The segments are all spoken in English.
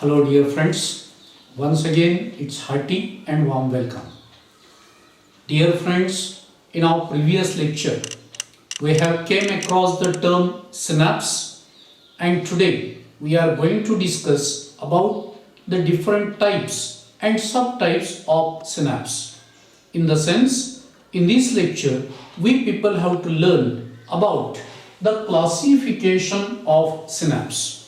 Hello dear friends, once again it's hearty and warm welcome. Dear friends, in our previous lecture we have came across the term synapse, and today we are going to discuss about the different types and subtypes of synapse. In the sense, in this lecture we people have to learn about the classification of synapse.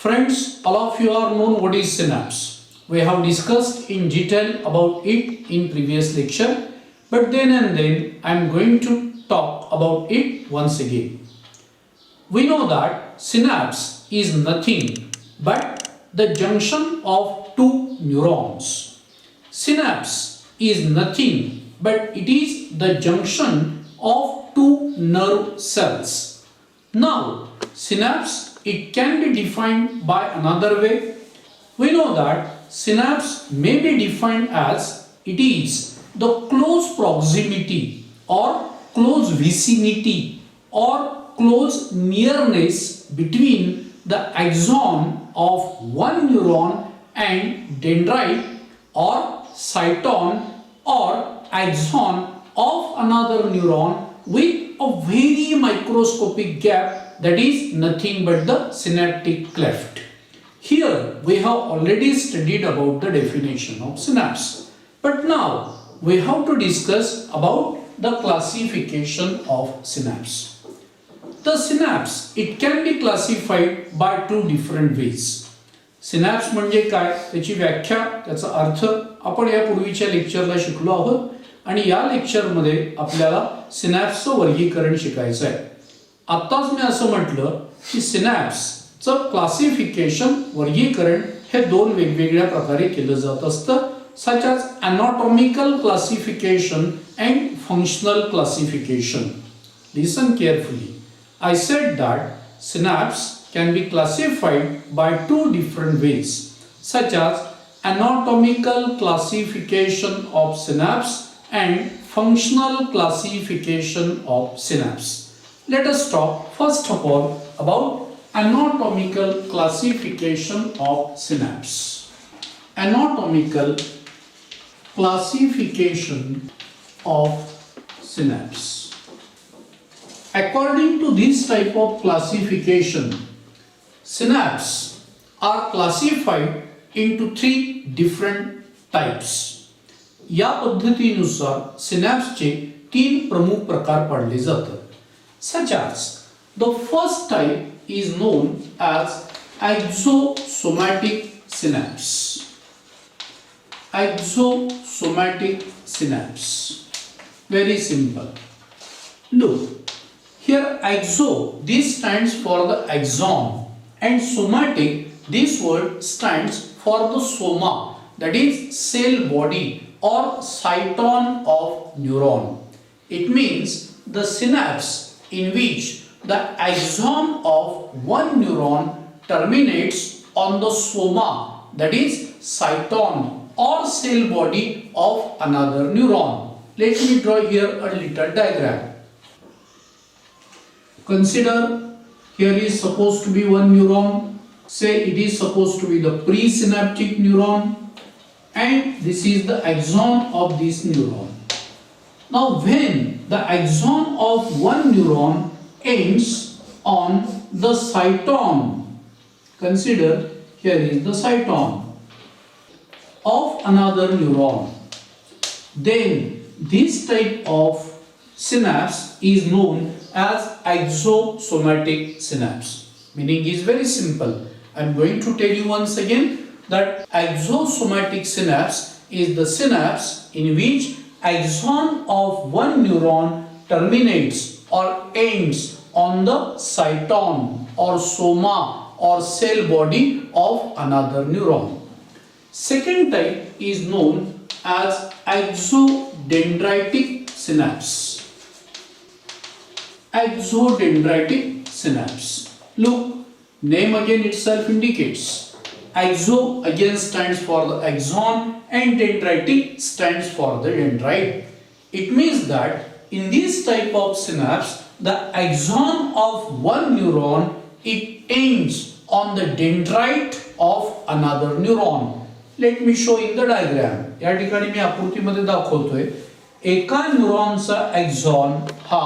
Friends, all of you are known what is synapse. We have discussed in detail about it in previous lecture, but then and then I am going to talk about it once again. We know that synapse is nothing but the junction of two neurons. Synapse is nothing but it is the junction of two nerve cells. Now, synapse, it can be defined by another way. We know that synapse may be defined as it is the close proximity or close vicinity or close nearness between the axon of one neuron and dendrite or cyton or axon of another neuron with a very microscopic gap, that is nothing but the synaptic cleft. Here we have already studied about the definition of synapse, but now we have to discuss about the classification of synapse. The synapse, it can be classified by two different ways. Synapse म्हणजे काय, त्याची व्याख्या, त्याचा अर्थ आपण या पूर्वीच्या लेक्चरला शिकलो आहोत आणि या लेक्चरमध्ये आपल्याला सिनॅप्सचं वर्गीकरण शिकायचं आहे. आत्ताच मी असं म्हटलं की सिनॅप्सचं क्लासिफिकेशन वर्गीकरण हे दोन वेगवेगळ्या प्रकारे केलं जात असतं, such as anatomical classification and functional classification. Listen carefully. I said that synapse can be classified by two different ways, such as anatomical classification of synapse and functional classification of synapse. Let us talk first of all about anatomical classification of synapse. Anatomical classification of synapse. According to this type of classification, synapse are classified into three different types. या पद्धतीनुसार सिनॅप्सचे तीन प्रमुख प्रकार पाडले जातात. Such as the first type is known as AXOSOMATIC synapse. AXOSOMATIC synapse. Very simple. Look, here AXO, this stands for the axon, and somatic, this word stands for the soma, that is cell body or cyton of neuron. It means the synapse in which the axon of one neuron terminates on the soma, that is cyton or cell body of another neuron. Let me draw here a little diagram. Consider, here is supposed to be one neuron. Say it is supposed to be the presynaptic neuron, and this is the axon of this neuron. Now when the axon of one neuron ends on the cyton, consider here is the cyton of another neuron, then this type of synapse is known as AXOSOMATIC synapse. Meaning is very simple. I am going to tell you once again that AXOSOMATIC synapse is the synapse in which axon of one neuron terminates or ends on the cyton or soma or cell body of another neuron. Second type is known as Exodendritic synapse. Exodendritic synapse. Look, name again itself indicates. Axo again stands for the axon and dendritic stands for the dendrite. It means that in this type of synapse, the axon of one neuron, it ends on the dendrite of another neuron. Let me show in the diagram. या ठिकाणी मी आकृतीमध्ये दाखवतोय एका न्यूरॉनचा एक्झॉन हा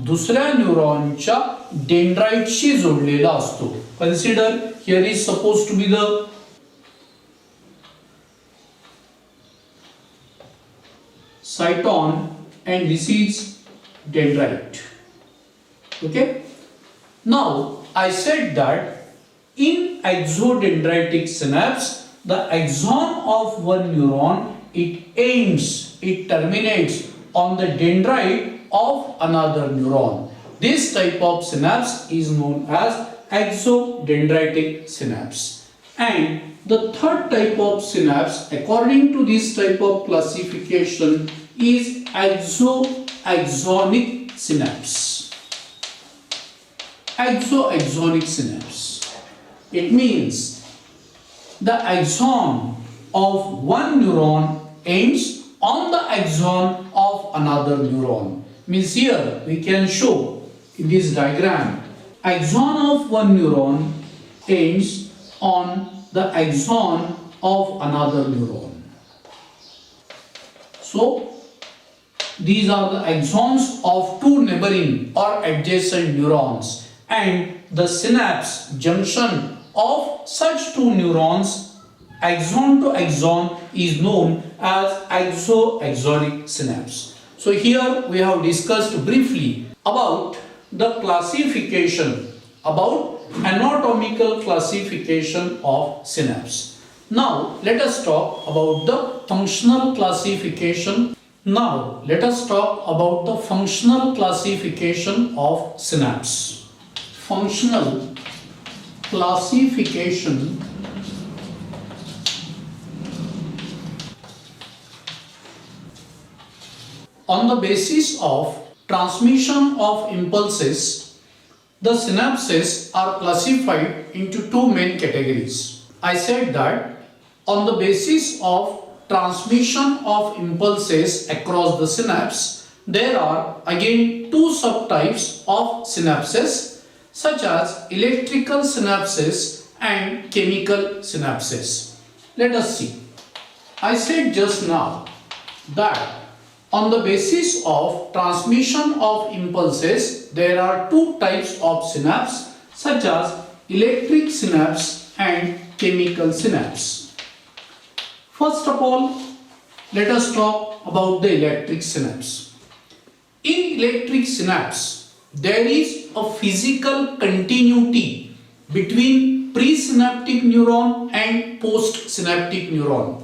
दुसऱ्या न्यूरॉनच्या डेंड्राइटशी जोडलेला असतो. Consider here is suppose to be the cyton and this is dendrite. Okay, now I said that in exodendritic synapse the axon of one neuron it terminates on the dendrite of another neuron. This type of synapse is known as exodendritic synapse. And the third type of synapse according to this type of classification is AXO-AXONIC synapse. AXO-AXONIC synapse. It means the axon of one neuron ends on the axon of another neuron. Means here we can show in this diagram axon of one neuron ends on the axon of another neuron. So these are the axons of two neighboring or adjacent neurons, and the synapse junction of such two neurons axon to axon is known as AXO-AXONIC synapse. So here we have discussed briefly about the classification, about anatomical classification of synapse. Now let us talk about the functional classification. Now let us talk about the functional classification of synapse. Functional classification on the basis of transmission of impulses. The synapses are classified into two main categories. I said that on the basis of transmission of impulses across the synapse, there are again two subtypes of synapses such as electrical synapses and chemical synapses. Let us see. I said just now that on the basis of transmission of impulses, there are two types of synapse such as electric synapse and chemical synapse. First of all, let us talk about the electric synapse. In electric synapse, there is a physical continuity between presynaptic neuron and postsynaptic neuron.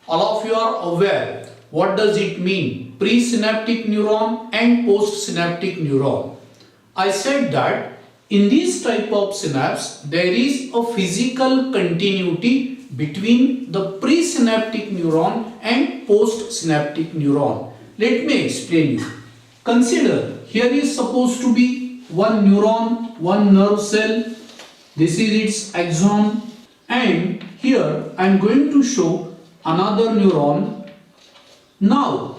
All of you are aware what does it mean, presynaptic neuron and postsynaptic neuron. I said that in this type of synapse there is a physical continuity between the presynaptic neuron and postsynaptic neuron. Let me explain you. Consider here is supposed to be one neuron, one nerve cell. This is its axon, and here I am going to show another neuron. Now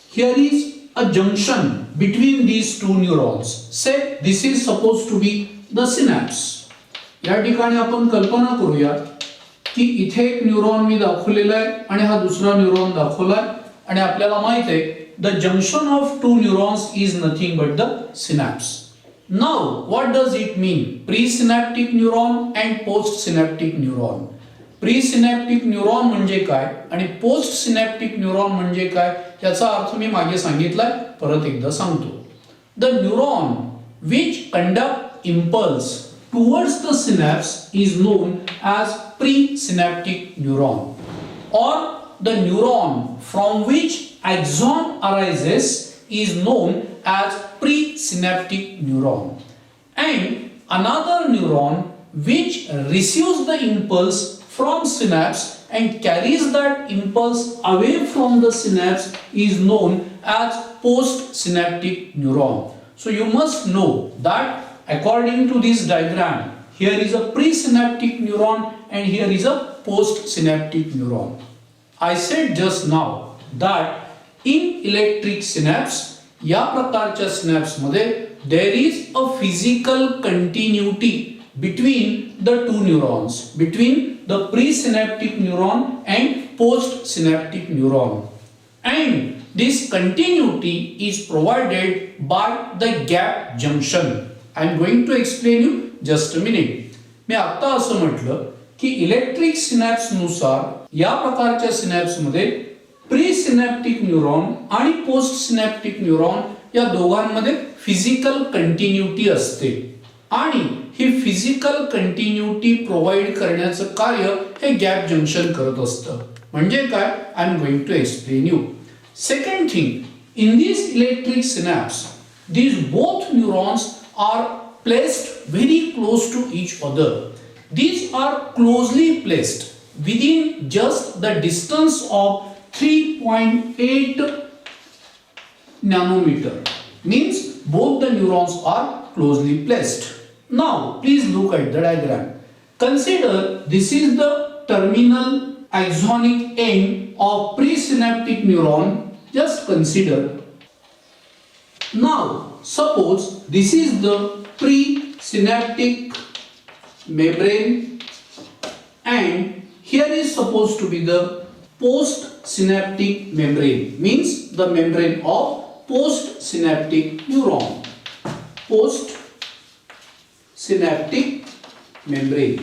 here is a junction between these two neurons. Say this is supposed to be the synapse. या ठिकाणी आपण कल्पना करूया की इथे एक neuron मी दाखवलेला आहे आणि हा दुसरा न्यूरॉन दाखवलाय आणि आपल्याला माहित आहे the junction of two neurons is nothing but the synapse. Now what does it mean, presynaptic neuron and postsynaptic neuron? Presynaptic neuron म्हणजे काय आणि पोस्ट सिनॅप्टिक न्यूरॉन म्हणजे काय याचा अर्थ मी मागे सांगितलाय, परत एकदा सांगतो. The neuron which conduct impulse towards the synapse is known as presynaptic neuron, or the neuron from which axon arises is known as presynaptic neuron, and another neuron which receives the impulse from synapse and carries that impulse away from the synapse is known as postsynaptic neuron. So you must know that according to this diagram, here is a presynaptic neuron and here is a postsynaptic neuron. I said just now that in electric synapse, या प्रकारच्या synapse मध्ये there is a physical continuity between the two neurons, between the presynaptic neuron and postsynaptic neuron. And this continuity is provided by the gap junction. I am going to explain you just a minute. मी आता असं म्हटलं की electric synapse नुसार या प्रकारच्या synapse मध्ये presynaptic neuron आणि post synaptic neuron या दोघांमध्ये फिजिकल कंटिन्यूटी असते आणि ही फिजिकल कंटिन्यूटी प्रोव्हाइड करण्याचं कार्य हे गॅप जंक्शन करत असतं. म्हणजे काय? I am going to explain you. Second thing, in this electric synapse these both neurons are placed very close to each other. These are closely placed within just the distance of 3.8 nanometer. Means both the neurons are closely placed. Now please look at the diagram. Consider this is the terminal axonic end of presynaptic neuron. Just consider. Now suppose this is the presynaptic membrane and here is supposed to be the postsynaptic membrane, means the membrane of postsynaptic neuron. Postsynaptic membrane.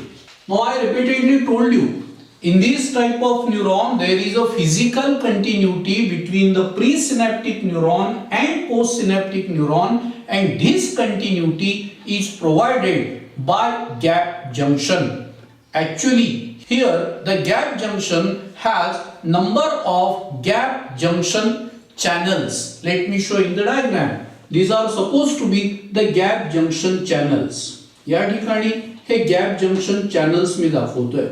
Now I repeatedly told you, in this type of neuron there is a physical continuity between the presynaptic neuron and postsynaptic neuron, and this continuity is provided by gap junction. Actually here the gap junction has number of gap junction channels. Let me show in the diagram. These are supposed to be the gap junction channels. या ठिकाणी हे gap junction channels मी दाखवतोय.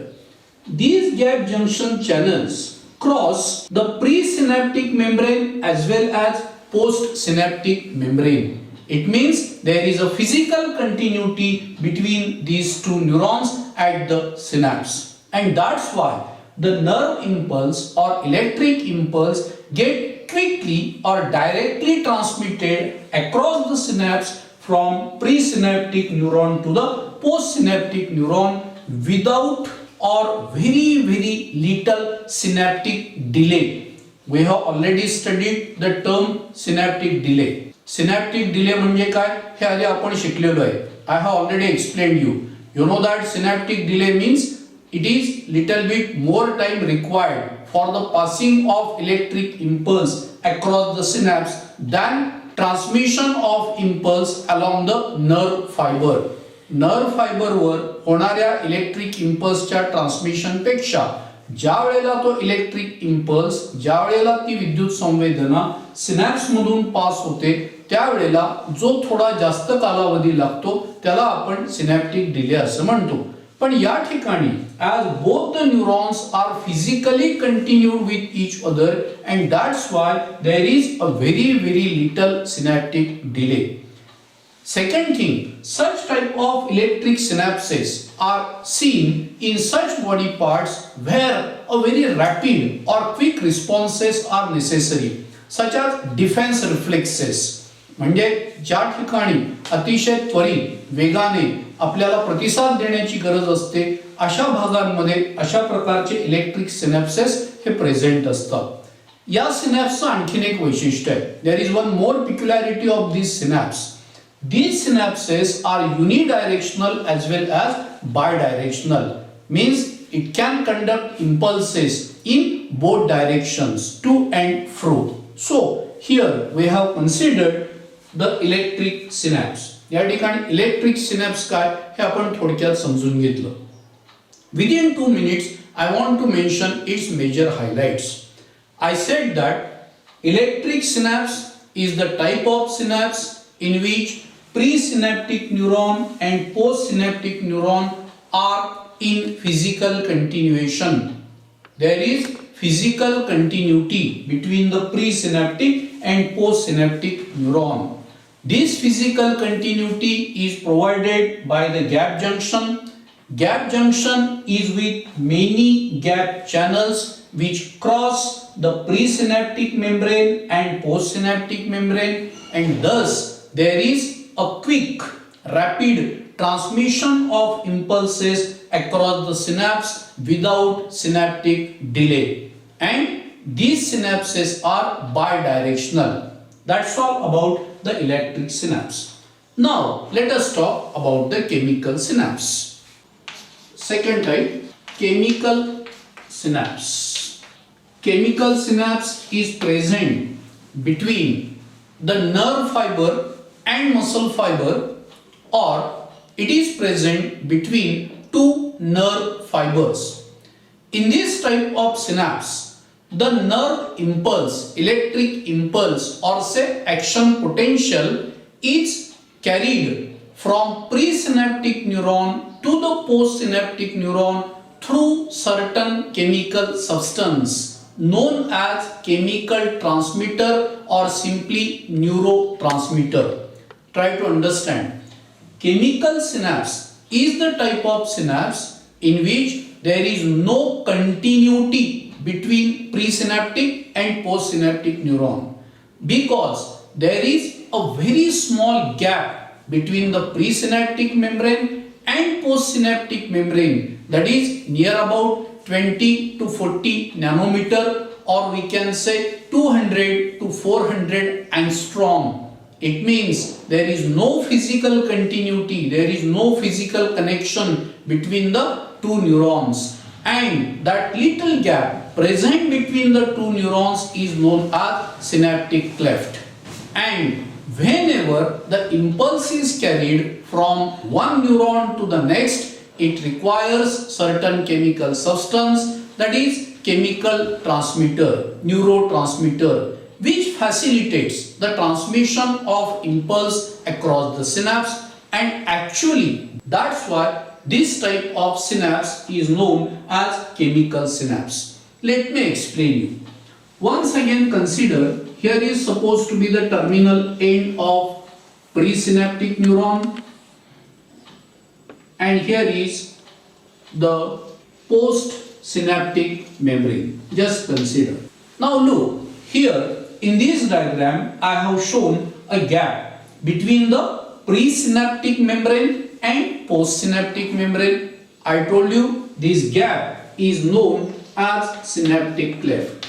These gap junction channels cross the presynaptic membrane as well as postsynaptic membrane. It means there is a physical continuity between these two neurons at the synapse, and that's why the nerve impulse or electric impulse get quickly or directly transmitted across the synapse from presynaptic neuron to the postsynaptic neuron without or very little synaptic delay. We have already studied the term synaptic delay. Synaptic delay म्हणजे काय हे आधी आपण शिकलेलो आहे. I have already explained you. You know that synaptic delay means it is little bit more time required for the passing of electric impulse across the synapse than transmission of impulse along the nerve fiber. Nerve फायबरवर होणाऱ्या electric इम्पल्सच्या transmission पेक्षा ज्या वेळेला तो electric impulse, ज्या वेळेला ती विद्युत संवेदना सिनॅप्स मधून पास होते त्यावेळेला जो थोडा जास्त कालावधी लागतो त्याला आपण सिनॅप्टिक डिले असं म्हणतो. पण या ठिकाणी as both the neurons are physically continued with each other, and that's why there is a very little synaptic delay. Second thing, such type of electric synapses are seen in such body parts where a very rapid or quick responses are necessary, such as defense reflexes. म्हणजे ज्या ठिकाणी अतिशय त्वरित वेगाने आपल्याला प्रतिसाद देण्याची गरज असते अशा भागांमध्ये अशा प्रकारचे इलेक्ट्रिक सिनॅप्सेस हे प्रेझेंट असतात. या सिनॅप्सचं आणखीन एक वैशिष्ट्य आहे. There is one more peculiarity of these synapses. These synapses are unidirectional as well as bidirectional, means it can conduct impulses in both directions, to and fro. So here we have considered the electric synapse. या ठिकाणी electric synapse काय हे आपण थोडक्यात समजून घेतलं. Within 2 minutes I want to mention its major highlights. I said that electric synapse is the type of synapse in which presynaptic neuron and postsynaptic neuron are in physical continuation. There is physical continuity between the presynaptic and postsynaptic neuron. This physical continuity is provided by the gap junction. Gap junction is with many gap channels which cross the presynaptic membrane and postsynaptic membrane, and thus there is a quick, rapid transmission of impulses across the synapse without synaptic delay, and these synapses are bidirectional. That's all about the electric synapse. Now let us talk about the chemical synapse. Second type, chemical synapse. Chemical synapse is present between the nerve fiber and muscle fiber, or it is present between two nerve fibers. In this type of synapse, the nerve impulse, electric impulse, or say action potential is carried from presynaptic neuron to the postsynaptic neuron through certain chemical substance known as chemical transmitter or simply neurotransmitter. Try to understand. Chemical synapse is the type of synapse in which there is no continuity between presynaptic and postsynaptic neuron, because there is a very small gap between the presynaptic membrane and postsynaptic membrane, that is near about 20 to 40 nanometer, or we can say 200 to 400 angstrom. It means there is no physical continuity, there is no physical connection between the two neurons, and that little gap present between the two neurons is known as synaptic cleft. And whenever the impulse is carried from one neuron to the next, it requires certain chemical substance, that is chemical transmitter, neurotransmitter, which facilitates the transmission of impulse across the synapse, and actually that's why this type of synapse is known as chemical synapse. Let me explain you. Once again consider, here is supposed to be the terminal end of presynaptic neuron, and here is the postsynaptic membrane. Just consider. Now look, here in this diagram I have shown a gap between the presynaptic membrane and postsynaptic membrane. I told you this gap is known as synaptic cleft.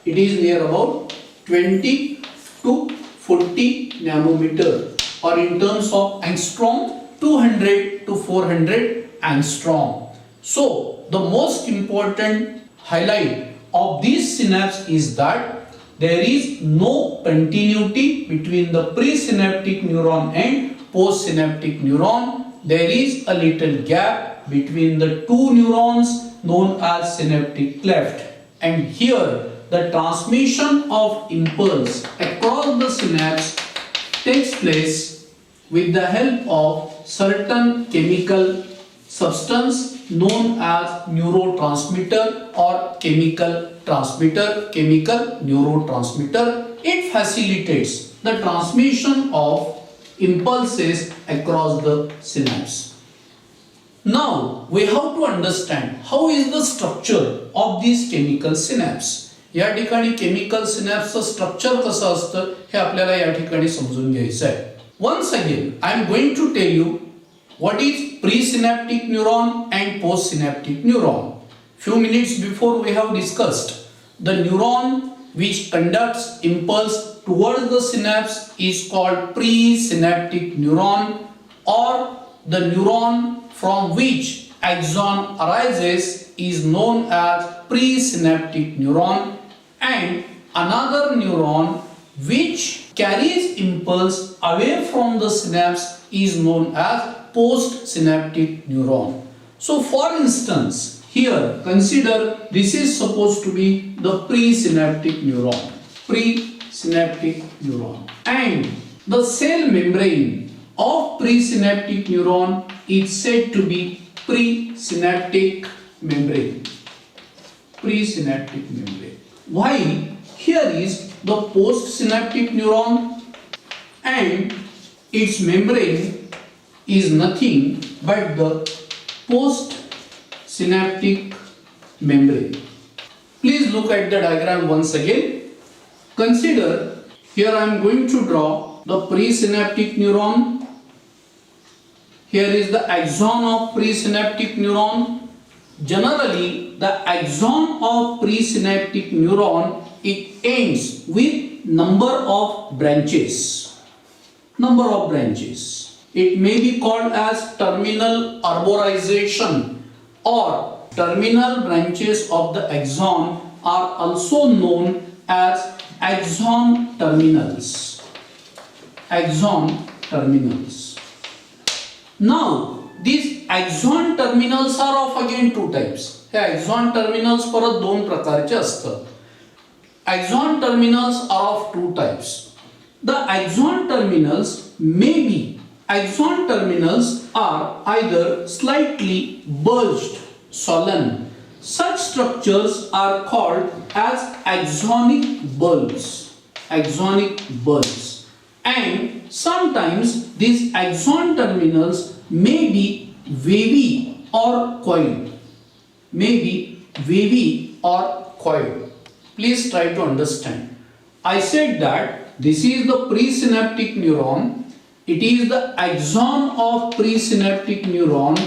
It is near about 20 to 40 nanometer, or in terms of angstrom, 200 to 400 angstrom. So the most important highlight of this synapse is that there is no continuity between the presynaptic neuron and postsynaptic neuron. There is a little gap between the two neurons known as synaptic cleft, and here the transmission of impulse across the synapse takes place with the help of certain chemical substance known as neurotransmitter or chemical transmitter, chemical neurotransmitter. It facilitates the transmission of impulses across the synapse. Now we have to understand how is the structure of this chemical synapse. या ठिकाणी chemical सिनॅप्सचं structure कसं असतं हे आपल्याला या ठिकाणी समजून घ्यायचं आहे. Once again I am going to tell you what is presynaptic neuron and postsynaptic neuron. Few minutes before we have discussed the neuron which conducts impulse towards the synapse is called presynaptic neuron, or the neuron from which axon arises is known as presynaptic neuron, and another neuron which carries impulse away from the synapse is known as postsynaptic neuron. So for instance, here consider this is supposed to be the presynaptic neuron, and the cell membrane of presynaptic neuron is said to be presynaptic membrane. While here is the postsynaptic neuron, and its membrane is nothing but the postsynaptic membrane. Please look at the diagram once again. Consider here I am going to draw the presynaptic neuron Here is the axon of presynaptic neuron. Generally, the axon of presynaptic neuron, it ends with number of branches. Number of branches. It may be called as terminal arborization, or terminal branches of the axon are also known as axon terminals. Axon terminals. Now, these axon terminals are of again two types. Hey axon terminals परत दोन प्रकारचे असतात. Axon terminals are of two types. The axon terminals are either slightly bulged, swollen. Such structures are called as axonic bulbs. Axonic bulbs. And sometimes these axon terminals may be wavy or coiled. Please try to understand. I said that this is the presynaptic neuron. It is the axon of presynaptic neuron,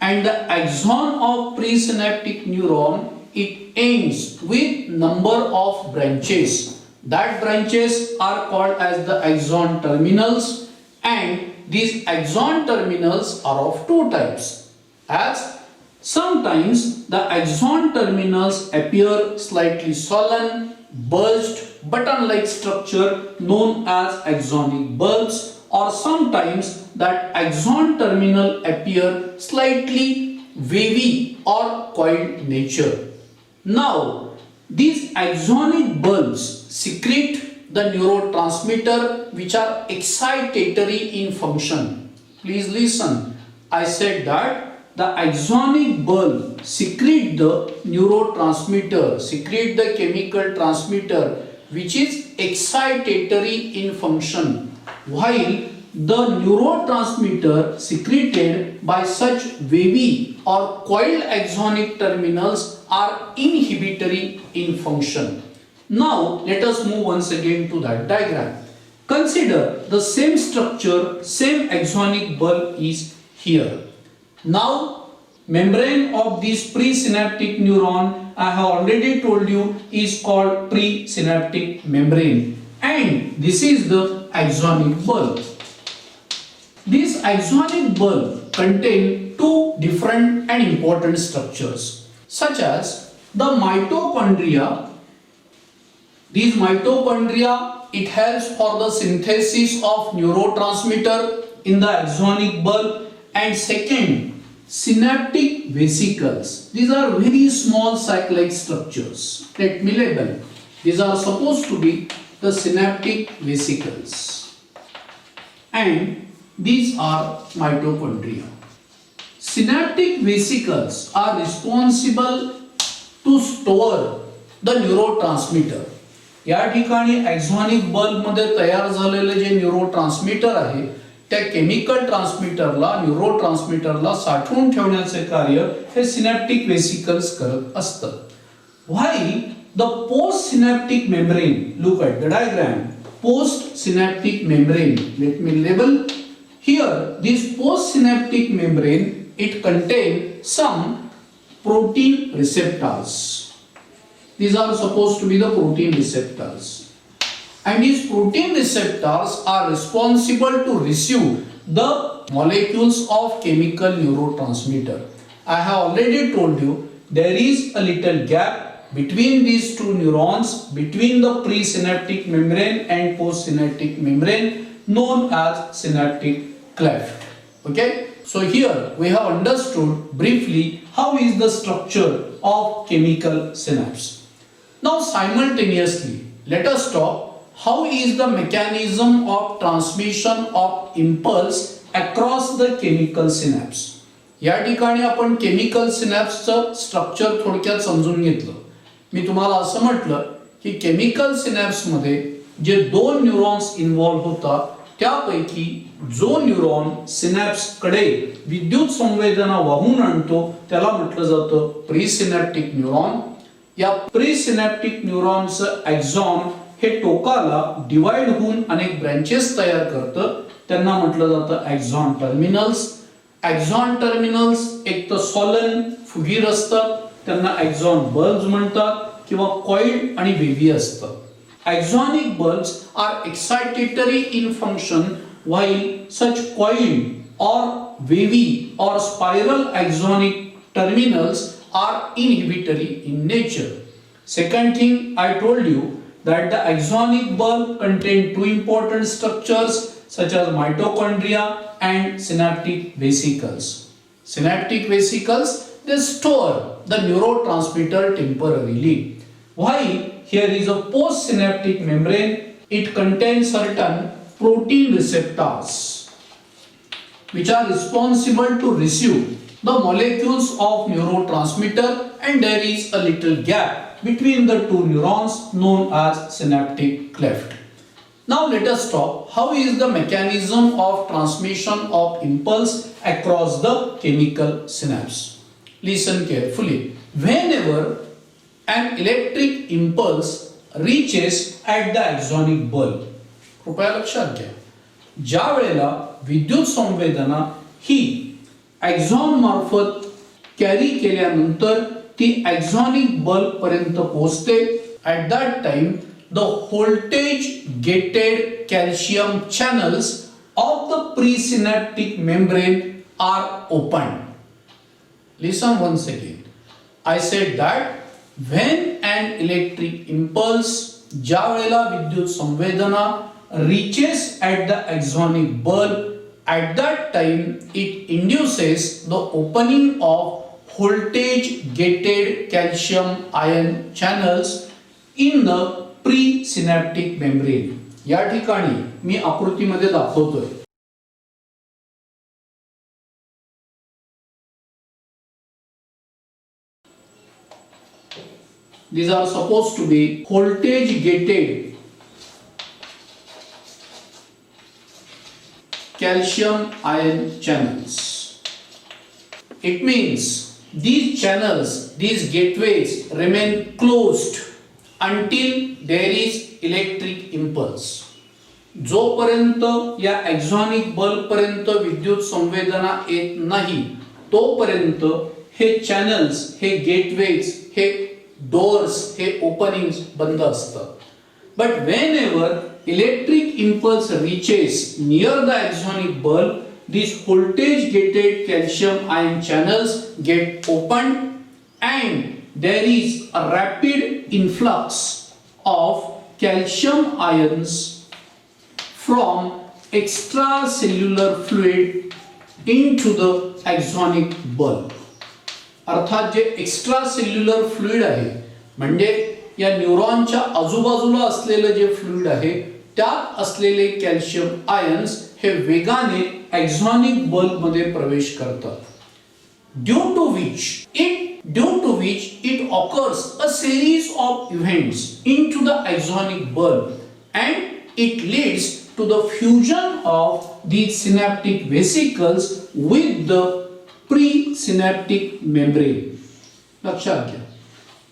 and the axon of presynaptic neuron, it ends with number of branches. That branches are called as the axon terminals, and these axon terminals are of two types. As sometimes the axon terminals appear slightly swollen, bulged, button-like structure known as axonic bulbs, or sometimes that axon terminal appear slightly wavy or coiled nature. Now, these axonic bulbs secrete the neurotransmitter which are excitatory in function. Please listen. I said that the axonic bulb secrete the neurotransmitter, secrete the chemical transmitter which is excitatory in function, while the neurotransmitter secreted by such wavy or coiled axonic terminals are inhibitory in function. Now let us move once again to that diagram. Consider the same structure, same axonic bulb is here. Now membrane of this presynaptic neuron, I have already told you, is called presynaptic membrane, and this is the axonic bulb. This axonic bulb contains two different and important structures, such as the mitochondria. These mitochondria, it helps for the synthesis of neurotransmitter in the axonic bulb. And second, synaptic vesicles. These are very small sac-like structures. Let me label. These are supposed to be the synaptic vesicles, and these are mitochondria. Synaptic vesicles are responsible to store the neurotransmitter. या ठिकाणी axonic bulb मध्ये तयार झालेले जे neurotransmitter आहे त्या chemical ट्रान्समीटरला, न्यूरोट्रान्समीटरला साठवून ठेवण्याचे कार्य हे सिनॅप्टिक वेसिकल्स करत असतात. While the postsynaptic membrane, look at the diagram, postsynaptic membrane, let me label here. This postsynaptic membrane, it contains some protein receptors. These are supposed to be the protein receptors. And these protein receptors are responsible to receive the molecules of chemical neurotransmitter. I have already told you there is a little gap between these two neurons, between the presynaptic membrane and postsynaptic membrane, known as synaptic cleft. Okay? So here we have understood briefly how is the structure of chemical synapse. Now simultaneously, let us talk how is the mechanism of transmission of impulse across the chemical synapse. या ठिकाणी आपण chemical सिनॅप्सचं structure थोडक्यात समजून घेतलं. मी तुम्हाला असं म्हटलं की केमिकल सिनॅप्स मध्ये जे दोन न्यूरॉन्स इन्व्हॉल्व होतात त्यापैकी जो न्यूरॉन सिनॅप्स कडे विद्युत संवेदना वाहून आणतो त्याला म्हटलं जातं प्रीसिनॅप्टिक न्यूरॉन. या प्रीसिनॅप्टिक न्यूरॉनचं एक्झॉन हे टोकाला डिवाइड होऊन अनेक ब्रांचेस तयार करतं, त्यांना म्हटलं जातं एक्झॉन टर्मिनल्स. एक्झॉन टर्मिनल्स एक तर सॉलन फुगीर असतात, त्यांना एक्झॉन बल्ब्स म्हणतात, किंवा कॉइल्ड आणि वेव्ही असतात. Axonic bulbs are excitatory in function, while such coiled or wavy or spiral axonic terminals are inhibitory in nature. Second thing I told you that the axonic bulb contain two important structures such as mitochondria and synaptic vesicles. Synaptic vesicles, they store the neurotransmitter temporarily, while here is a postsynaptic membrane. It contains certain protein receptors which are responsible to receive the molecules of neurotransmitter, and there is a little gap between the two neurons known as synaptic cleft. Now let us talk how is the mechanism of transmission of impulse across the chemical synapse. Listen carefully. Whenever an electric impulse reaches at the axonic bulb, कृपया लक्षात घ्या, ज्या वेळेला विद्युत संवेदना ही एक्झॉन मार्फत carry केल्यानंतर ती एक्झॉनिक बल्ब पर्यंत पोहोचते, at that time the voltage gated calcium channels of the presynaptic membrane are opened. Listen once again. I said that when an electric impulse, ज्या वेळेला विद्युत संवेदना reaches at the axonic bulb, at that time it induces the opening of voltage gated calcium ion channels in the presynaptic membrane. या ठिकाणी मी आकृतीमध्ये दाखवतोय. These are supposed to be voltage gated calcium ion channels. It means these channels, these gateways remain closed until there is electric impulse. जोपर्यंत या एक्झॉनिक bulb पर्यंत विद्युत संवेदना येत नाही तोपर्यंत हे चॅनल्स, हे गेटवेज, हे डोर्स, हे ओपनिंग्स बंद असतात. But whenever electric impulse reaches near the axonic bulb, these voltage gated calcium ion channels get opened and there is a rapid influx of calcium ions from extracellular fluid into the axonic bulb. अर्थात जे extracellular fluid आहे म्हणजे या न्यूरॉनच्या आजूबाजूला असलेलं जे fluid आहे त्यात असलेले calcium ions हे वेगाने एक्झॉनिक बल्ब मध्ये प्रवेश करतात. Due to which it occurs a series of events into the axonic bulb and it leads to the fusion of these synaptic vesicles with the presynaptic membrane. लक्षात घ्या,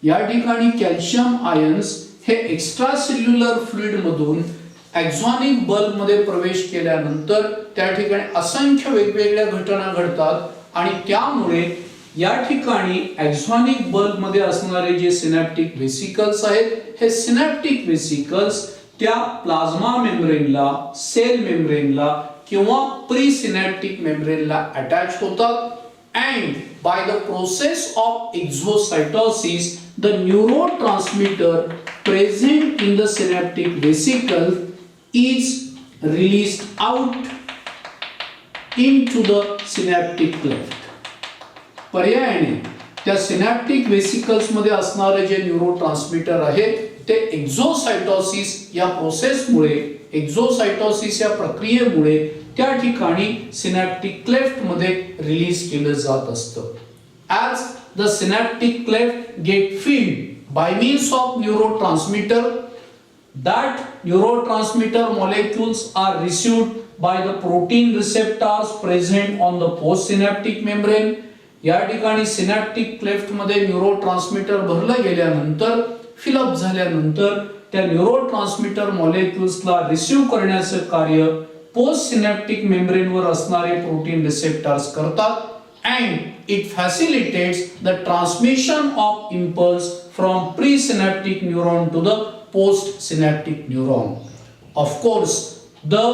या ठिकाणी कॅल्शियम आयन्स हे extracellular fluid मधून एक्झॉनिक bulb मध्ये प्रवेश केल्यानंतर त्या ठिकाणी असंख्य वेगवेगळ्या घटना घडतात आणि त्यामुळे या ठिकाणी एक्झॉनिक बल्ब मध्ये असणारे जे सिनॅप्टिक वेसिकल्स आहेत हे सिनॅप्टिक वेसिकल्स त्या प्लाझ्मा मेम्ब्रेनला, सेल मेम्ब्रेनला किंवा प्रीसिनॅप्टिक मेम्ब्रेनला अटॅच होतात and by the process of exocytosis the neurotransmitter present in the synaptic vesicle is released out into the synaptic cleft. पर्यायाने त्या सिनॅप्टिक वेसिकल्स मध्ये असणारे जे न्यूरोट्रान्समीटर आहे ते एक्झोसायटोसिस या प्रोसेसमुळे, एक्झोसायटोसिस या प्रक्रियेमुळे त्या ठिकाणी सिनॅप्टिक क्लेफ्ट मध्ये रिलीज केलं जात असतं. As the synaptic cleft get filled by means of neurotransmitter, that neurotransmitter molecules are received by the protein receptors present on the postsynaptic membrane. या ठिकाणी सिनॅप्टिक क्लेफ्ट मध्ये न्यूरोट्रान्समीटर भरलं गेल्यानंतर, फिलअप झाल्यानंतर त्या न्यूरोट्रान्समीटर मॉलिक्युल्सला रिसीव्ह करण्याचं कार्य postsynaptic membrane वर असणारे प्रोटीन रिसेप्टर्स करतात and it facilitates the transmission of impulse from presynaptic neuron to the postsynaptic neuron. Of course, the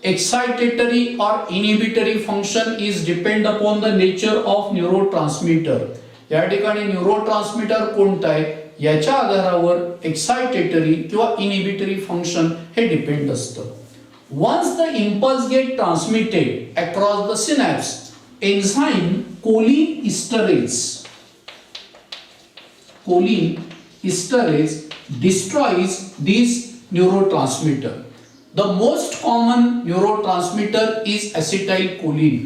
excitatory or inhibitory function is depend upon the nature of neurotransmitter. या ठिकाणी neurotransmitter कोणता आहे याच्या आधारावर excitatory किंवा inhibitory function हे depend असतं. Once the impulse get transmitted across the synapse, enzyme cholinesterase destroys this neurotransmitter. The most common neurotransmitter is acetylcholine.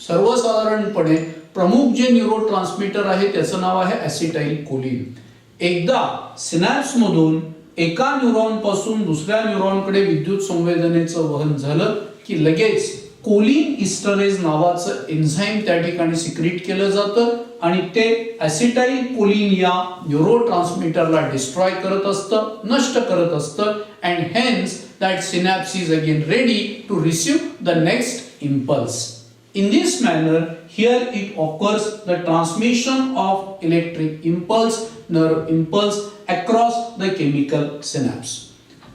सर्वसाधारणपणे प्रमुख जे न्यूरोट्रान्समीटर आहे त्याचं नाव आहे ॲसिटाइलकोलिन. एकदा सिनॅप्स मधून एका न्यूरॉन पासून दुसऱ्या न्यूरॉनकडे विद्युत संवेदनेचं वहन झालं की लगेच कोलिन इस्टरेज नावाचं एन्झाईम त्या ठिकाणी सिक्रीट केलं जातं आणि ते ॲसिटाइलकोलिन या न्यूरोट्रान्समीटरला डिस्ट्रॉय करत असतं, नष्ट करत असतं and hence that synapse is again ready to receive the next impulse. In this manner, here it occurs the transmission of electric impulse, nerve impulse across the chemical synapse.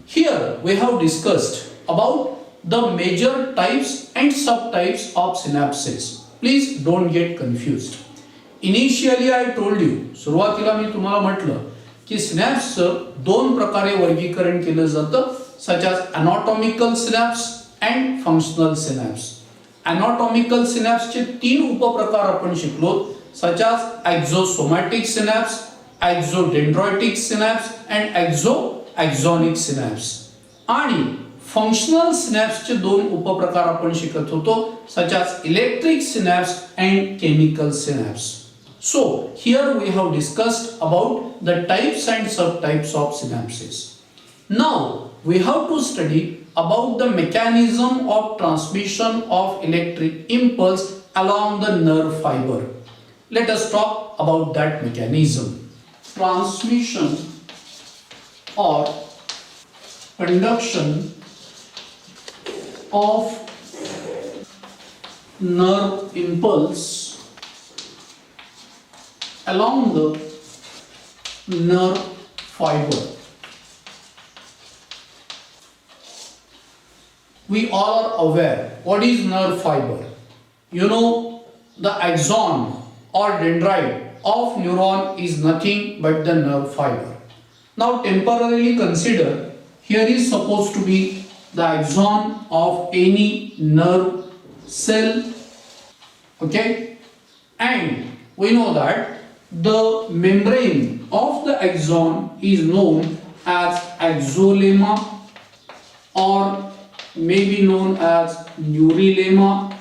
Here we have discussed about the major types and subtypes of synapses. Please don't get confused. Initially I told you, सुरुवातीला मी तुम्हाला म्हटलं की सिनॅप्सचं दोन प्रकारे वर्गीकरण केलं जातं, such as anatomical synapse and functional synapse. Anatomical synapse चे तीन उपप्रकार आपण शिकलो, such as AXO-AXONIC synapse, AXODENTRITIC synapse and AXO-AXONIC synapse. आणि functional synapse चे दोन उपप्रकार आपण शिकत होतो, such as electric synapse and chemical synapse. So here we have discussed about the types and subtypes of synapses. Now we have to study about the mechanism of transmission of electric impulse along the nerve fiber. Let us talk about that mechanism. Transmission or conduction of nerve impulse along the nerve fiber. We all are aware what is nerve fiber. You know, the axon or dendrite of neuron is nothing but the nerve fiber. Now temporarily consider, here is supposed to be the axon of any nerve cell, okay, and we know that the membrane of the axon is known as axolemma or may be known as neurilemma,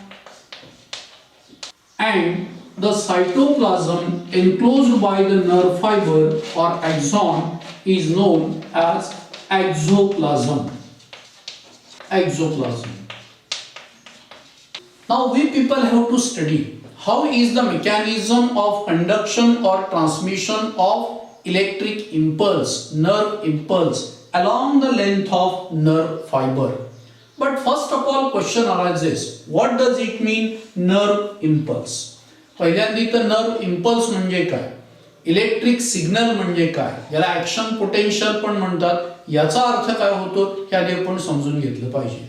and the cytoplasm enclosed by the nerve fiber or axon is known as axoplasm. Now we people have to study how is the mechanism of conduction or transmission of electric impulse, nerve impulse along the length of nerve fiber. But first of all question arises, what does it mean nerve impulse? पहिल्यांदा तर nerve impulse म्हणजे काय, electric signal म्हणजे काय, याला action potential पण म्हणतात, याचा अर्थ काय होतो हे आधी आपण समजून घेतलं पाहिजे.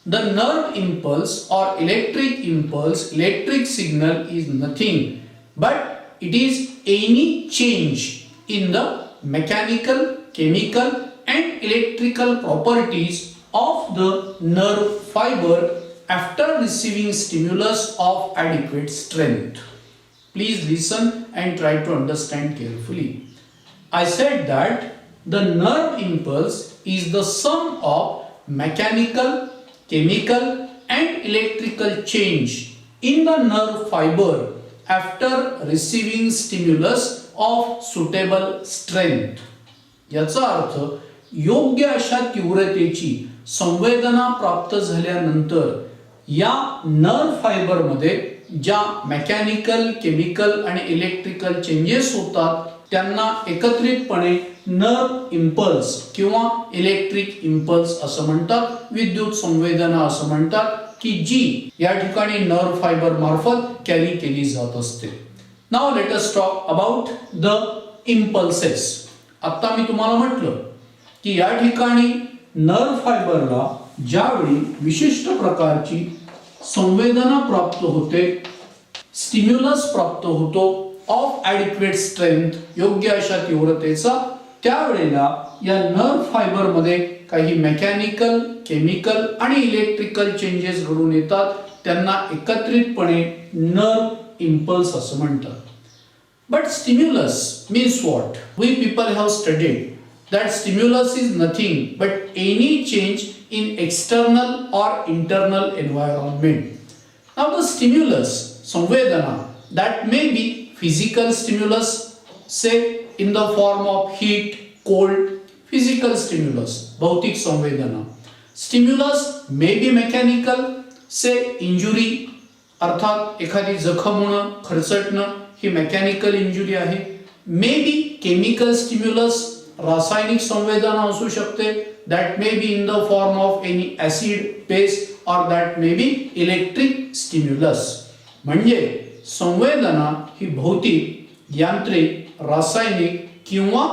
The nerve impulse or electric impulse, electric signal is nothing but it is any change in the mechanical, chemical and electrical properties of the nerve fiber after receiving stimulus of adequate strength. Please listen and try to understand carefully. I said that the nerve impulse is the sum of mechanical, chemical and electrical change in the nerve fiber after receiving stimulus of suitable strength. याचा अर्थ योग्य अशा तीव्रतेची संवेदना प्राप्त झाल्यानंतर या nerve fibre मध्ये ज्या mechanical, chemical आणि इलेक्ट्रिकल चेंजेस होतात त्यांना एकत्रितपणे नर्व इम्पल्स किंवा इलेक्ट्रिक इम्पल्स असं म्हणतात, विद्युत संवेदना असं म्हणतात, की जी या ठिकाणी नर्व फायबर मार्फत कॅरी केली जात असते. Now let us talk about the impulses. आता मी तुम्हाला म्हटलं की या ठिकाणी नर्व फायबरला ज्यावेळी विशिष्ट प्रकारची संवेदना प्राप्त होते, स्टिम्युलस प्राप्त होतो ऑफ ॲडिक्वेट स्ट्रेंथ, योग्य अशा तीव्रतेचा, त्यावेळेला या नर्व फायबर मध्ये काही मेकॅनिकल, केमिकल आणि इलेक्ट्रिकल चेंजेस घडून येतात. त्यांना एकत्रितपणे नर्व इम्पल्स असं म्हणतात. But stimulus means what? We people have studied that stimulus is nothing but any change in external or internal environment. Now the stimulus, samvedana, that may be physical stimulus, say in the form of heat, cold, physical stimulus, bhautik samvedana. Stimulus may be mechanical, say injury, अर्थात एखादी जखम होणं, खरचटणं, ही mechanical injury आहे. May be chemical stimulus, रासायनिक संवेदना असू शकते, that may be in the form of any acid, base or that may be electric stimulus. म्हणजे संवेदना ही भौतिक, यांत्रिक, रासायनिक किंवा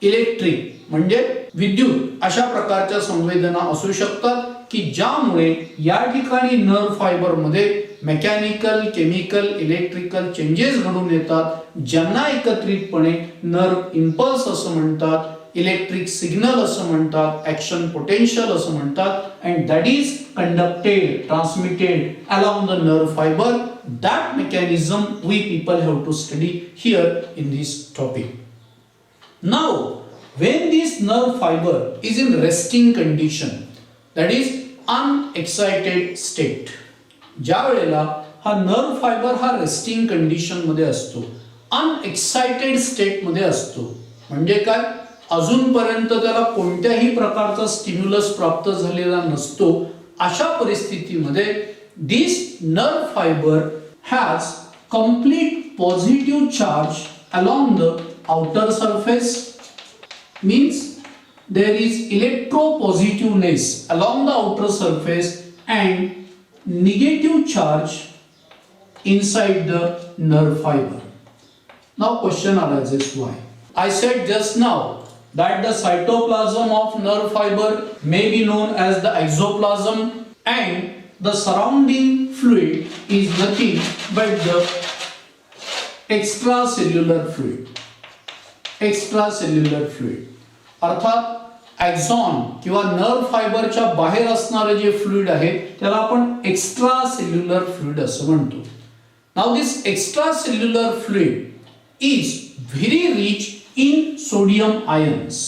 इलेक्ट्रिक म्हणजे विद्युत अशा प्रकारच्या संवेदना असू शकतात, की ज्यामुळे या ठिकाणी नर्व फायबर मध्ये मेकॅनिकल, केमिकल, इलेक्ट्रिकल चेंजेस घडून येतात, ज्यांना एकत्रितपणे नर्व इम्पल्स असं म्हणतात, इलेक्ट्रिक सिग्नल असं म्हणतात, ऍक्शन पोटेन्शियल असं म्हणतात, and that is conducted, transmitted along the nerve fiber. That mechanism we people have to study here in this topic. Now, when this nerve fiber is in resting condition, that is unexcited state, ज्या वेळेला हा nerve fibre हा resting condition मध्ये असतो, unexcited state मध्ये असतो, म्हणजे काय, अजूनपर्यंत त्याला कोणत्याही प्रकारचा स्टिम्युलस प्राप्त झालेला नसतो, अशा परिस्थितीमध्ये this nerve fibre has complete positive charge along the outer surface, means there is electropositiveness along the outer surface and negative charge inside the nerve fiber. Now question arises, why? I said just now that the cytoplasm of nerve fiber may be known as the exoplasm and the surrounding fluid is nothing but the extracellular fluid. Extracellular fluid अर्थात एक्झॉन किंवा nerve फायबरच्या बाहेर असणारे जे fluid आहे त्याला आपण extra cellular fluid असं म्हणतो. Now this extra cellular fluid is very rich in sodium ions.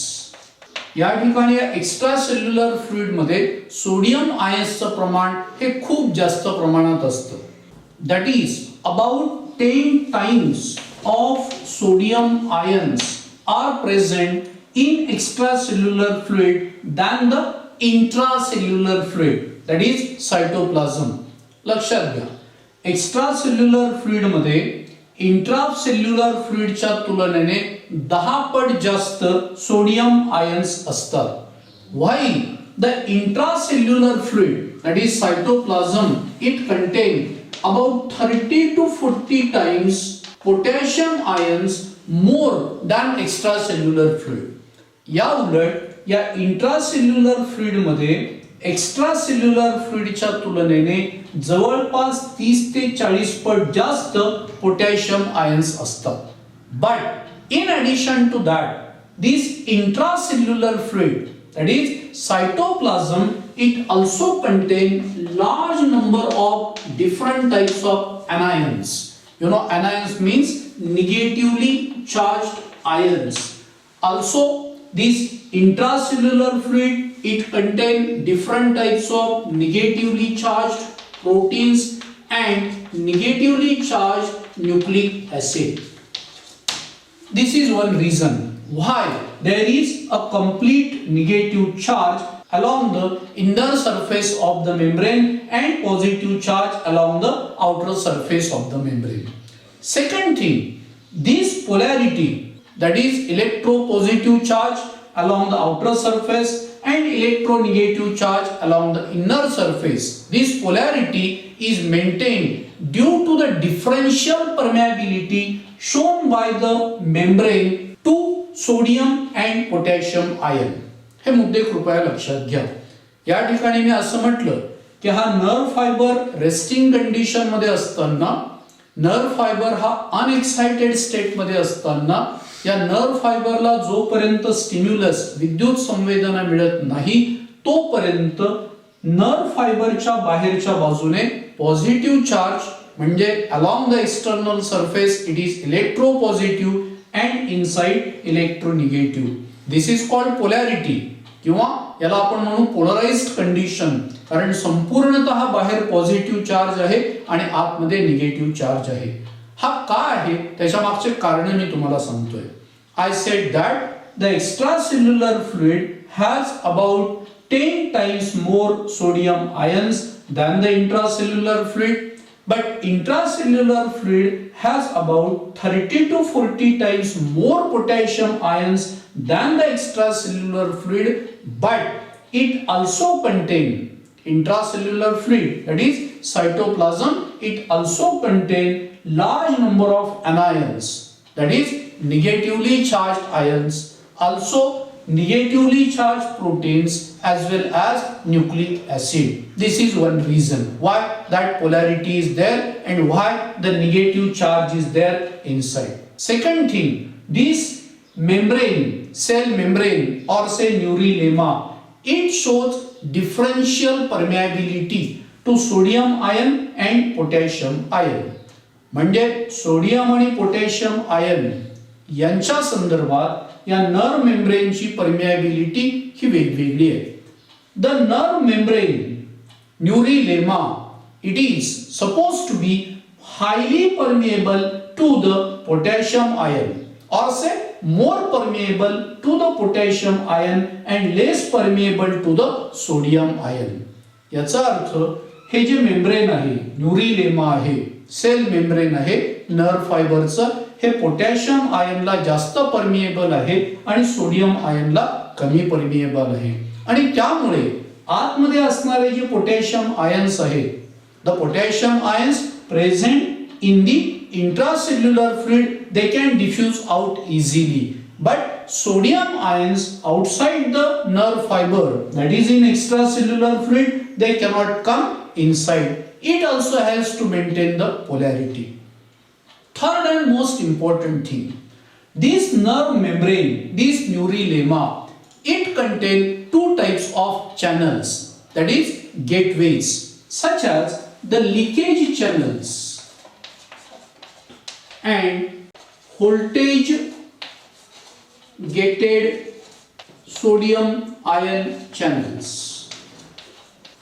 या ठिकाणी एक्स्ट्रा सेल्युलर फ्लुइड मध्ये सोडियम आयन्सचं प्रमाण हे खूप जास्त प्रमाणात असतं. That is about 10 times of sodium ions are present in extracellular fluid than the intracellular fluid, that is cytoplasm. लक्षात घ्या, एक्स्ट्रासेल्युलर फ्लुइड मध्ये इंट्रासेल्युलर फ्लुइडच्या तुलनेने 10 पट जास्त सोडियम आयन्स असतात. While the intracellular fluid, that is cytoplasm, it contains about 30 to 40 times potassium ions more than extracellular fluid. या उलट या इंट्रासेल्युलर फ्लुइड मध्ये एक्स्ट्रासेल्युलर फ्लुइडच्या तुलनेने जवळपास 30 ते 40 पट जास्त पोटॅशियम आयन्स असतात. But in addition to that, this intracellular fluid, that is cytoplasm, it also contain large number of different types of anions. You know, anions means negatively charged ions. Also this intracellular fluid, it contain different types of negatively charged proteins and negatively charged nucleic acid. This is one reason why there is a complete negative charge along the inner surface of the membrane and positive charge along the outer surface of the membrane. Second thing, this polarity that is electropositive charge along the outer surface and electronegative charge along the inner surface. This polarity is maintained due to the differential permeability shown by the membrane to sodium and potassium ion. हे मुद्दे कृपया लक्षात घ्या. या ठिकाणी मी असं म्हटलं की हा नर्व फायबर रेस्टिंग कंडिशन मध्ये असताना, नर्व फायबर हा अनएक्साइटेड स्टेट मध्ये असताना या नर्व फायबरला जोपर्यंत स्टिम्युलस विद्युत संवेदना मिळत नाही तोपर्यंत नर्व फायबरच्या बाहेरच्या बाजूने पॉझिटिव्ह चार्ज म्हणजे along the external surface it is electropositive and inside electronegative. This is called polarity किंवा याला आपण म्हणू पोलराइज्ड कंडिशन, कारण संपूर्णतः बाहेर पॉझिटिव्ह चार्ज आहे आणि आतमध्ये निगेटिव्ह चार्ज आहे. हा का आहे त्याच्या मागचे कारण मी तुम्हाला सांगतोय. I said that the extracellular fluid has about 10 times more sodium ions than the intracellular fluid, but intracellular fluid has about 30 to 40 times more potassium ions than the extracellular fluid, but it also contains intracellular fluid, that is cytoplasm, it also contains large number of anions, that is negatively charged ions, also negatively charged proteins as well as nucleic acid. This is one reason why that polarity is there and why the negative charge is there inside. Second thing, this membrane, cell membrane or say neurilemma, it shows differential permeability to sodium ion and potassium ion. म्हणजे sodium आणि potassium ion यांच्या संदर्भात या nerve मेम्ब्रेनची permeability ही वेगवेगळी आहे. The nerve membrane neurilemma it is suppose to be highly permeable to the potassium ion or say more permeable to the potassium ion and less permeable to the sodium ion. याचा अर्थ हे जे membrane आहे, neurilemma आहे, cell membrane आहे nerve फायबरचं, हे potassium आयनला जास्त परमिएबल आहे आणि सोडियम आयनला कमी परमिएबल आहे. आणि त्यामुळे आतमध्ये असणारे जे पोटॅशियम आयन्स आहेत, the potassium ions present in the intracellular fluid they can diffuse out easily, but sodium ions outside the nerve fibre, that is in extracellular fluid, they cannot come inside. It also has to maintain the polarity. Third and most important thing, this nerve membrane, this neurilemma, it contains two types of channels, that is gateways, such as the leakage channels and voltage gated sodium ion channels.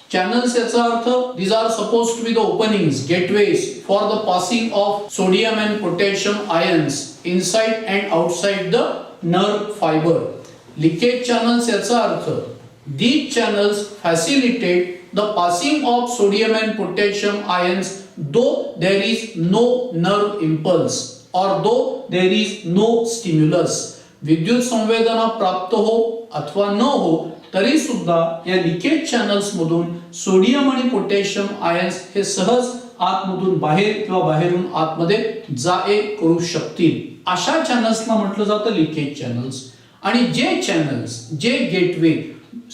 Channels याचा अर्थ these are supposed to be the openings, gateways for the passing of sodium and potassium ions inside and outside the nerve fiber. Leakage channels याचा अर्थ these channels facilitate the passing of sodium and potassium ions though there is no nerve impulse or though there is no stimulus. विद्युत संवेदना प्राप्त हो अथवा न हो तरी सुद्धा या लिकेज चॅनल्स मधून सोडियम आणि पोटॅशियम आयन्स हे सहज आतमधून बाहेर किंवा बाहेरून आतमध्ये जा-ये करू शकतील. अशा चॅनल्सला म्हटलं जातं लिकेज चॅनल्स. आणि जे चॅनल्स, जे गेटवे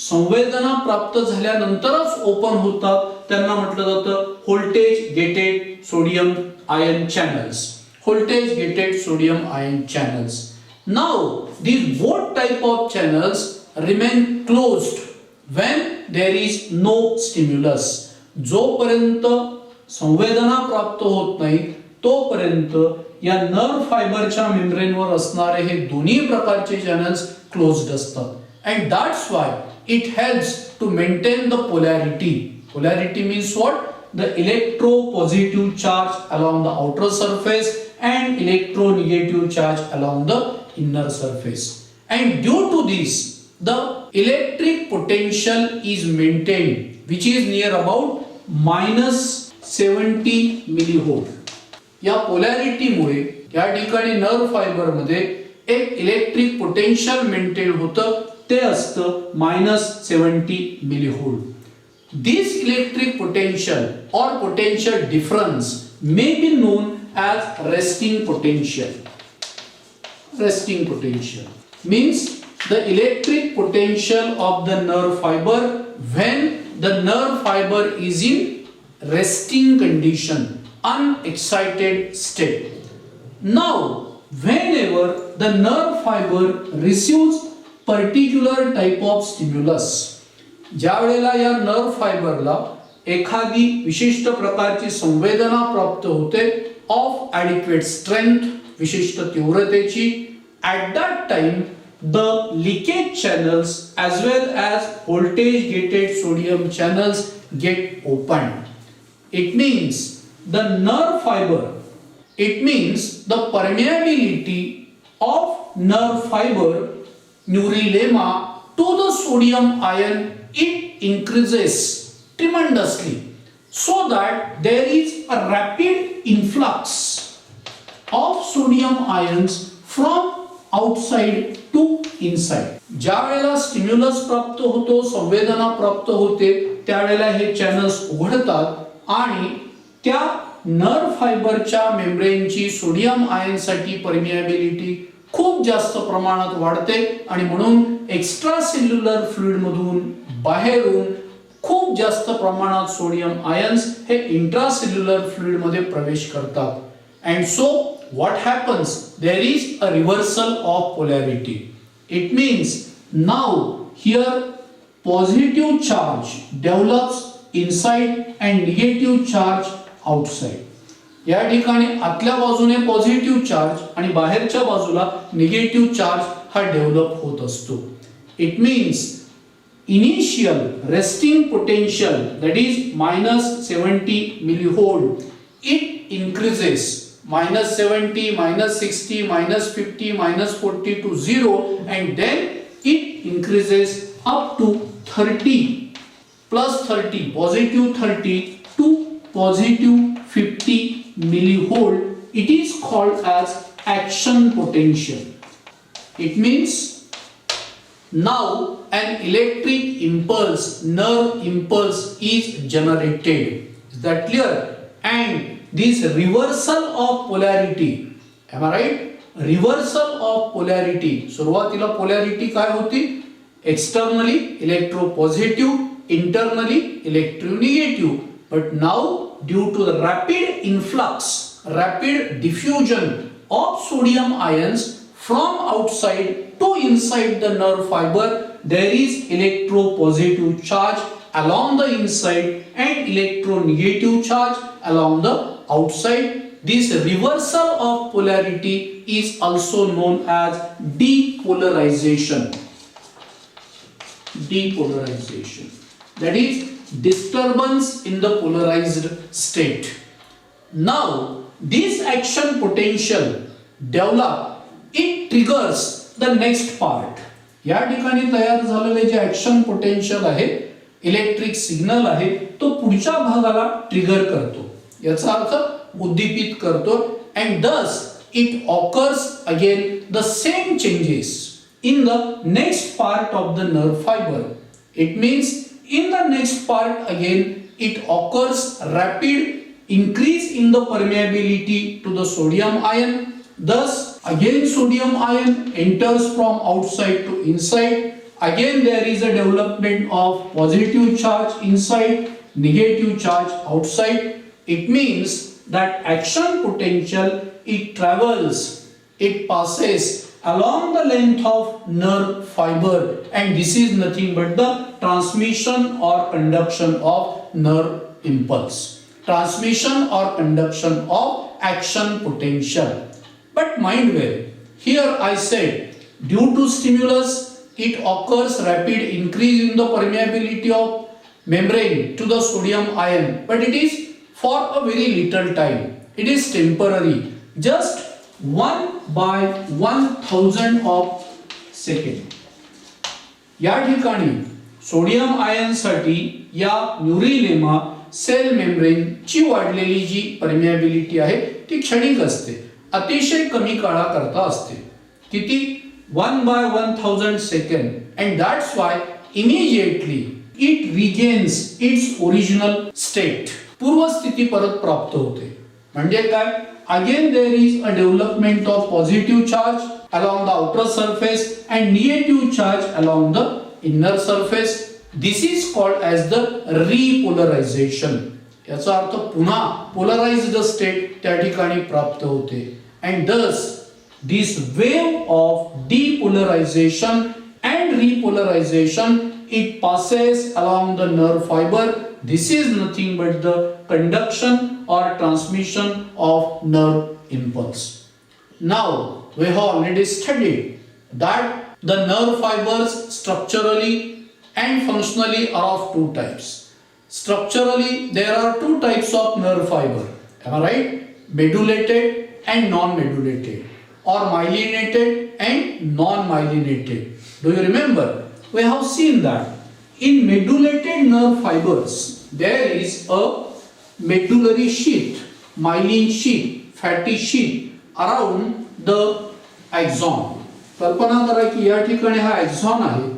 संवेदना प्राप्त झाल्यानंतरच ओपन होतात त्यांना म्हटलं जातं voltage gated sodium ion channels. Voltage gated sodium ion channels. Now these both type of channels remain closed when there is no stimulus. जोपर्यंत संवेदना प्राप्त होत नाही तोपर्यंत या नर्व फायबरच्या मेम्ब्रेनवर असणारे हे दोन्ही प्रकारचे चॅनल्स क्लोज्ड असतात. And that's why it helps to maintain the polarity. Polarity means what? The electropositive charge along the outer surface and electronegative charge along the inner surface. And due to this, the electric potential is maintained, which is near about -70 millivolt. या polarity मुळे या ठिकाणी nerve fibre मध्ये एक electric potential maintain होतं, ते असतं -70 millivolt. This electric potential or potential difference may be known as resting potential. Resting potential means the electric potential of the nerve fiber when the nerve fiber is in resting condition, unexcited state. Now, whenever the nerve fiber receives particular type of stimulus, ज्या वेळेला या nerve फायबरला एखादी विशिष्ट प्रकारची संवेदना प्राप्त होते of adequate strength, विशिष्ट तीव्रतेची, at that time the leakage channels as well as voltage gated sodium channels get opened. It means the nerve fiber, it means the permeability of nerve fiber neurolemma to the sodium ion, it increases tremendously so that there is a rapid influx of sodium ions from outside to inside. ज्या वेळेला stimulus प्राप्त होतो, संवेदना प्राप्त होते, त्यावेळेला हे channels उघडतात आणि त्या नर्व फायबरच्या मेम्ब्रेनची सोडियम आयन साठी परमिएबिलिटी खूप जास्त प्रमाणात वाढते आणि म्हणून एक्स्ट्रा सेल्युलर फ्लुइड मधून बाहेरून खूप जास्त प्रमाणात सोडियम आयन्स हे इंट्रासेल्युलर फ्लुइड मध्ये प्रवेश करतात. And so what happens? There is a reversal of polarity. It means now here positive charge develops inside and negative charge outside. या ठिकाणी आतल्या बाजूने पॉझिटिव्ह चार्ज आणि बाहेरच्या बाजूला निगेटिव्ह चार्ज हा डेव्हलप होत असतो. It means initial resting potential that is -70 millivolt, it increases -70, -60, -50, -40 to 0 and then it increases up to 30 plus 30 positive 30 to positive 50 millivolt. It is called as action potential. It means now an electric impulse, nerve impulse is generated. Is that clear? And this reversal of polarity, am I right? Reversal of polarity. सुरुवातीला polarity काय होती? Externally electropositive, internally electronegative. But now due to the rapid influx, rapid diffusion of sodium ions from outside to inside the nerve fiber, there is electropositive charge along the inside and electronegative charge along the outside. This reversal of polarity is also known as depolarization. Depolarization. That is disturbance in the polarized state. Now, this action potential develop, it triggers the next part. या ठिकाणी तयार झालेले जे action potential आहे, electric signal आहे, तो पुढच्या भागाला trigger करतो, याचा अर्थ उद्दीपित करतो. and thus it occurs again the same changes in the next part of the nerve fiber. It means in the next part again it occurs rapid increase in the permeability to the sodium ion. Thus again sodium ion enters from outside to inside. Again there is a development of positive charge inside, negative charge outside. It means that action potential, it travels, it passes along the length of nerve fiber, and this is nothing but the transmission or conduction of nerve impulse, transmission or conduction of action potential. But mind well, here I said due to stimulus it occurs rapid increase in the permeability of membrane to the sodium ion, but it is for a very little time. It is temporary, just 1/1000 of second. या ठिकाणी sodium ion साठी या न्यूरोलेमा cell membrane ची वाढलेली जी permeability आहे ती क्षणिक असते, अतिशय कमी काळाकरता असते. किती 1/1000 second, and that's why immediately it regains its original state. पूर्व स्थिती परत प्राप्त होते. म्हणजे काय? Again there is a development of positive charge along the outer surface and negative charge along the inner surface. This is called as the repolarization. याचा अर्थ पुन्हा polarized state त्या ठिकाणी प्राप्त होते. And thus this wave of depolarization and repolarization, it passes along the nerve fiber. This is nothing but the conduction or transmission of nerve impulse. Now we have already studied that the nerve fibers structurally and functionally are of two types. Structurally there are two types of nerve fiber. Am I right? Medullated and non-medullated, or myelinated and non-myelinated. Do you remember? We have seen that in medullated nerve fibers there is a medullary sheath, myelin sheath, fatty sheath around the axon. कल्पना करा की या ठिकाणी हा axon आहे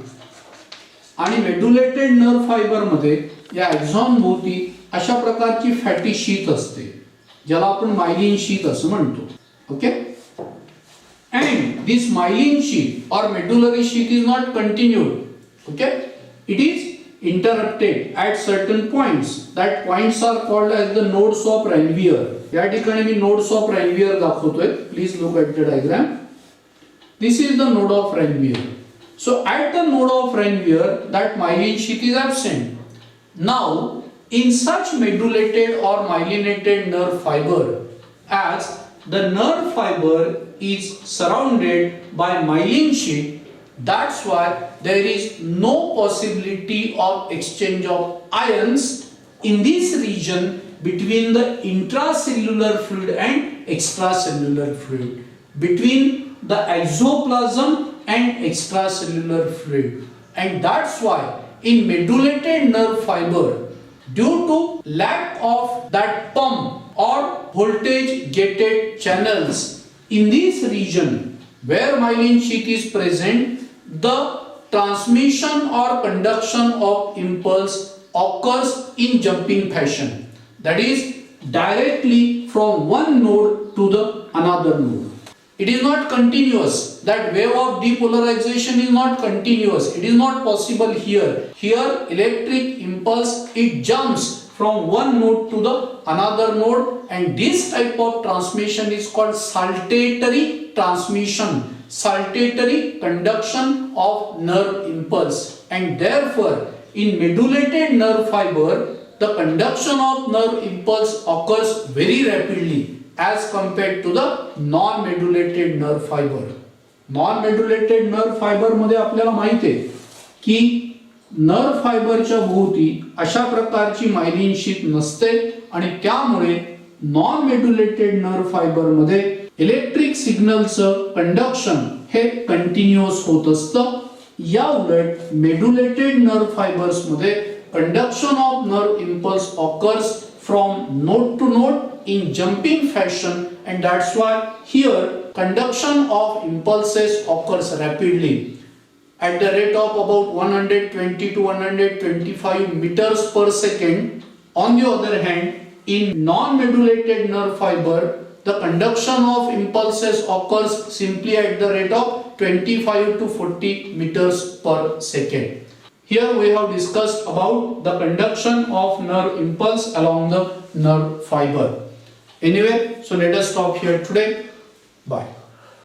आणि medullated nerve fiber मध्ये या axon भोवती अशा प्रकारची फॅटी शीथ असते ज्याला आपण myelin sheath असं म्हणतो. Okay. And this myelin sheath or medullary sheath is not continued. Okay, it is interrupted at certain points. That points are called as the nodes of Ranvier. या ठिकाणी मी nodes of Ranvier दाखवतोय. Please look at the diagram. This is the node of Ranvier. So at the node of Ranvier, that myelin sheath is absent. Now, in such medullated or myelinated nerve fiber, as the nerve fiber is surrounded by myelin sheath, that's why there is no possibility of exchange of ions in this region between the intracellular fluid and extracellular fluid, between the exoplasm and extracellular fluid. And that's why in medullated nerve fiber, due to lack of that pump or voltage gated channels in this region where myelin sheath is present, the transmission or conduction of impulse occurs in jumping fashion. That is directly from one node to the another node. It is not continuous. That wave of depolarization is not continuous. It is not possible here. Here electric impulse, it jumps from one node to the another node, and this type of transmission is called saltatory transmission, saltatory conduction of nerve impulse. And therefore in medullated nerve fiber the conduction of nerve impulse occurs very rapidly as compared to the non-medullated nerve fiber. Non-medullated nerve fiber मध्ये आपल्याला माहिती आहे की nerve फायबरच्या भोवती अशा प्रकारची myelin sheath नसते आणि त्यामुळे नॉन मेड्युलेटेड नर्व फायबर मध्ये इलेक्ट्रिक सिग्नलचं कंडक्शन हे कंटिन्युअस होत असतं. या उलट मेड्युलेटेड नर्व फायबर्स मध्ये conduction of nerve impulse occurs from node to node in jumping fashion, and that's why here conduction of impulses occurs rapidly at the rate of about 120 to 125 meters per second. On the other hand, in non-medullated nerve fiber the conduction of impulses occurs simply at the rate of 25 to 40 meters per second. Here we have discussed about the conduction of nerve impulse along the nerve fiber. Anyway, so let us stop here today. Bye.